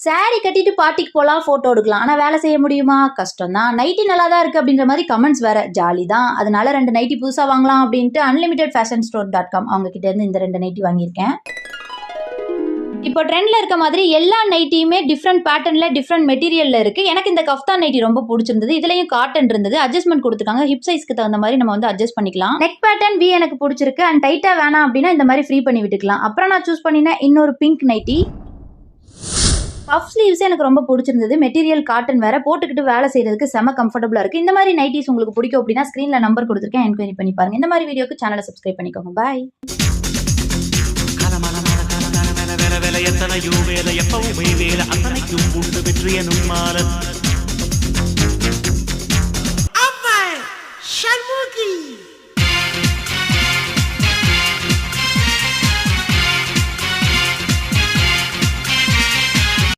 Sorry கட்டிட்டு பார்ட்டிக்கு போகலாம், ஃபோட்டோ எடுக்கலாம். ஆனால் வேலை செய்ய முடியுமா? கஷ்டம் தான். நைட்டி நல்லா தான் இருக்குது அப்படின்ற மாதிரி கமெண்ட்ஸ் வேறு. ஜாலி தான். அதனால 2 நைட்டி புதுசாக வாங்கலாம் அப்படின்ட்டு unlimitedfashionstore.com அவங்க கிட்டேருந்து இந்த 2 நைட்டி வாங்கியிருக்கேன். இப்போ ட்ரெண்ட்ல இருக்க மாதிரி எல்லா நைட்டியுமே டிஃப்ரெண்ட் பேட்டர்ன்ல டிஃப்ரெண்ட் மெட்டீரியல்ல இருக்கு. எனக்கு இந்த கஃப்தான் நைட்டி ரொம்ப பிடிச்சிருந்தது. இதுலயும் காட்டன் இருந்தது. அட்ஜஸ்ட்மெண்ட் கொடுத்துருக்காங்க. ஹிப் சைஸ்க்கு தகுந்த மாதிரி நம்ம வந்து அட்ஜஸ்ட் பண்ணிக்கலாம். நெக் பேட்டர்ன் வி எனக்கு பிடிச்சிருக்கு. அண்ட் டைட்டா வேணாம் அப்படின்னா இந்த மாதிரி ஃப்ரீ பண்ணி விட்டுக்கலாம். அப்புறம் நான் சூஸ் பண்ணின இன்னொரு பிங்க் நைட்டி. பஃப் ஸ்லீவ்ஸ் எனக்கு ரொம்ப பிடிச்சிருந்தது. மெட்டீரியல் காட்டன் வேற, போட்டுக்கிட்டு வேலை செய்யறதுக்கு செம கம்ஃபர்டபுளா இருக்கு. இந்த மாதிரி நைட்டிஸ் உங்களுக்கு பிடிக்கும் அப்படின்னா ஸ்கிரீன்ல நம்பர் கொடுத்துருக்கேன், என்கொயரி பண்ணி பாருங்க. இந்த மாதிரி வீடியோக்கு சேனலை சப்ஸ்கிரைப் பண்ணிக்கோங்க. பாய். எத்தனையோ வேலை எப்பவுமே வேலை அத்தனைக்கும் உண்டு வெற்றி எனும் மாறன்.